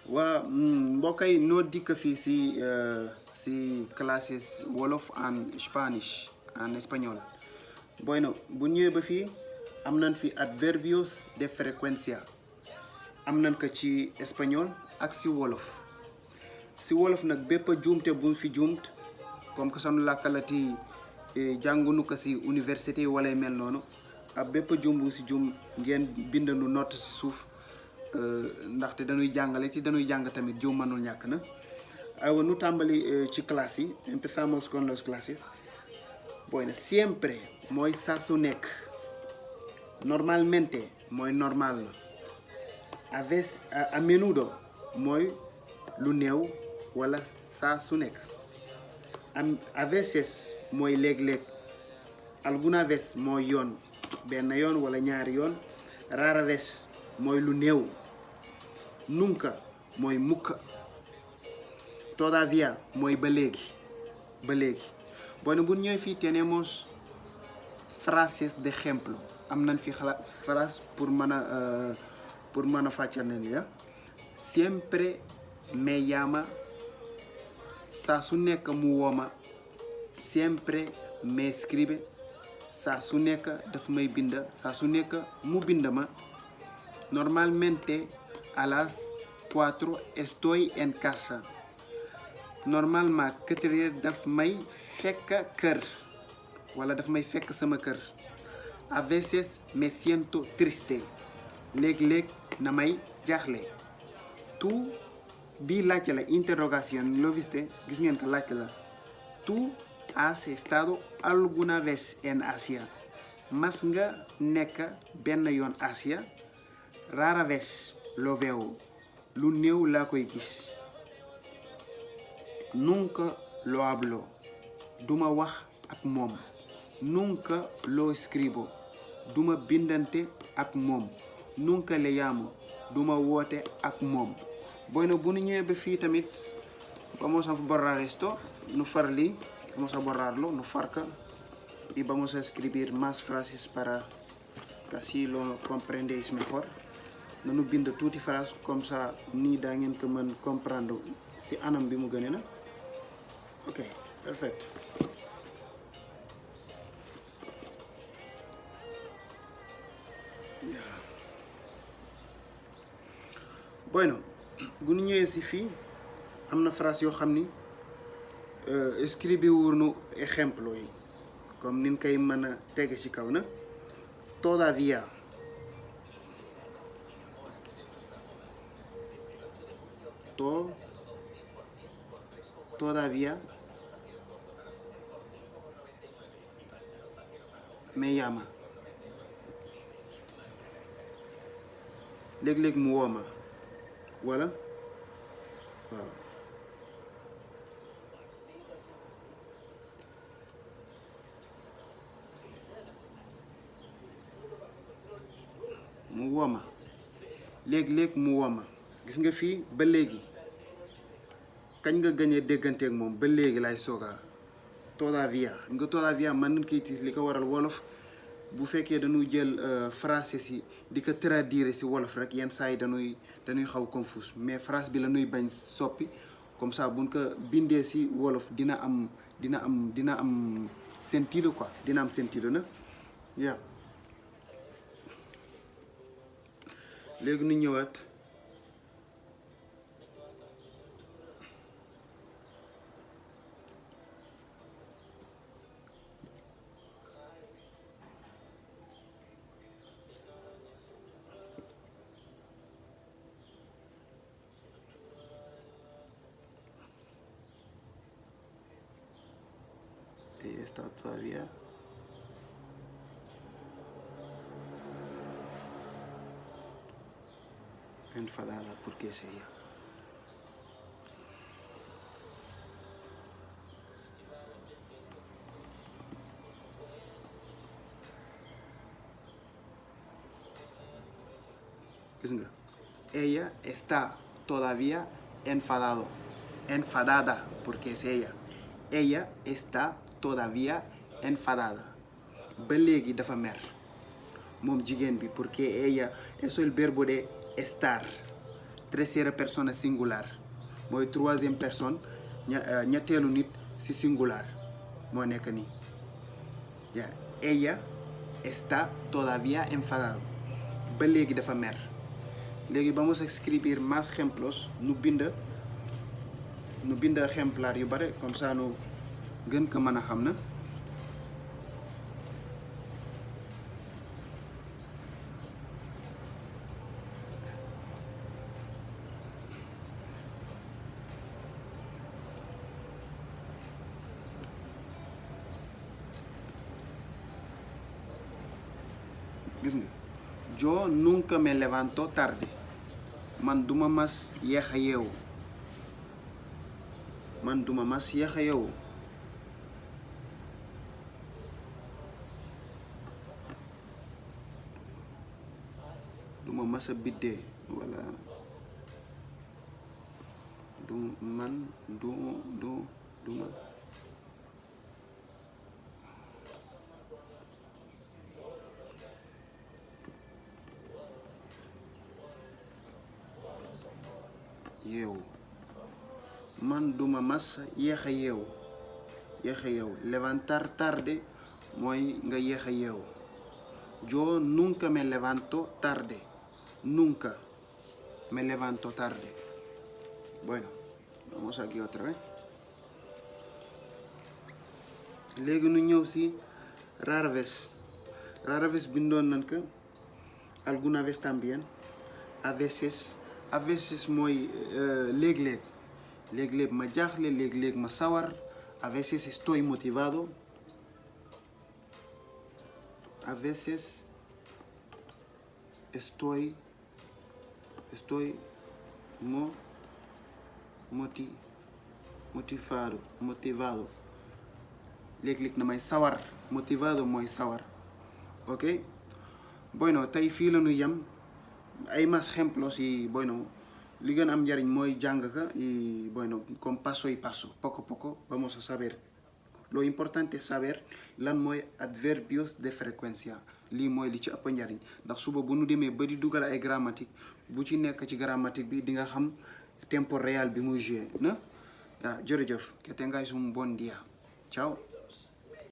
waa mbokk yi noo dikk fii si classes wolof en Spanish en espagnol. Bueno, bu ñëwee ba fii am nañ fi adverbios de frecuencia am nañ ko ci espagnol ak si wolof. Si wolof nag bépp juumte bu fi juumt comme que sanu làkkalati jàngunu ko si université wala mel noonu ak bépp juum bu si juum ngeen bindandu note si suuf. Ndaxte dañuy jàngale ci dañuy jàng tamit juum mënul ñàkk na aywa nu tàmbali ci classe yi empezamos con las clases. Bueno, siempre mooy saa su nekk, normalmente mooy normal na, a menudo mooy lu néew wala saa su nekk, a veces mooy léeg-léeg, alguna vez mooy yoon benn yoon wala ñaari yoon, rara vez mooy lu néew, nunca mooy mukk, todavía mooy ba léegi. Bueno, bu ñëwee fii tenemos frases de ejemplo am nañ fi phrase pour mën a fàccal ne ya. Siempre me llama, saa su nekk mu wooma. Siempre me escribe, saa su nekk daf may bind, saa su nekk mu bind ma. Normalmente a las 4 estoy en casa. Normalement 4 heures daf may fekk kër wala daf may fekk sama kër. A veces me siento triste, léeg-léeg na may jaaxle. Tú bii laajte la interrogación, lo viste, gis ngeen ko laajte la. Tú has estado alguna vez en Asia? Mas nga nekk benn yoon Asia? Rara vez lo veo, lu néew laa koy gis. Nunca lo hablo, duma wax ak moom. Nunca lo escribo, duma bindante ak moom. Nunca le llamo, duma woote ak moom. Bueno, bu ñu ñëwee ba fii tamit vamos a borrar esto, nu far lii, vamos a borrarlo, nu farka y vamos a escribir más frases para que así lo comprendéis mejor. Nanu bind tuuti phrase comme ça nii daa ngeen ko mën comprendre si anam bi mu gënee na. Ok, perfect. Bueno, bu ñu ñëwee si fii am na phrase yoo xam ni escribir wuñu ejemplo yi comme nin koy mën a tege ci kaw na. Todavía, todavía me llama, léeg-léeg mu wooma wala waaw. mu wooma léeg-léeg mu wooma. Gis nga fii ba léegi kañ nga gëñee dégganteeg moom ba léegi lay sooga. Todavía nga todavía mën nañ koy tiis li ko waral wolof bu fekkee dañuy jël français si di ko traduire si wolof rek yenn saa yi dañuy xaw confus, mais phrase bi la ñuy bañ soppi comme ça buñ ko bindee si wolof dina am sentido quoi, dina am sentido na yaa. léegi nu ñëwaat. Está todavía enfadada porque es ella. Gis nga, ella está todavía enfadada porque es ella. Ella está todavía enfadada, ba léegi dafa mer moom jigéen bi, porque ella, eso es el verbo de estar. tercera persona singular mooy troisième personne ñetteelu nit ci singular moo nekk nii ya ella está todavía enfadado ba léegi dafa mer léegi vamos a escribir más ejemplos nu bind ejemplar yu bare comme ça nu gën ko mën a xam na gis nga yo nunca me levanto tarde man duma mas yéex a yeewu duma mas a biddee wala duma yeewu man duma mas yéex a yeewu levantar tarde mooy nga yéex a yeewu yo nunca me levanto tarde bueno vamos aquí otra vez léegi nu ñëw ci rara vez bindoon nañ ko alguna vez también a veces mooy léeg-léeg ma jaaxle léeg-léeg ma sawar a veces estoy motivado a veces estoy motivado léeg-léeg na may sawar motivado mooy sawar ok bueno tey fii la ñu yem hay más ejemplos y bueno li gën am njariñ mooy jàng ka y bueno con paso y paso poco a poco vamos a saber lo importante es saber lan mooy adverbios de frecuencia lii mooy li ci ëpp njariñ ndax suba bu nu demee ba di dugal ay grammatique bu ci nekk ci grammatique bi di nga xam tempo real bi muy joué na waaw jërëjëf que tengáis un bon día ciao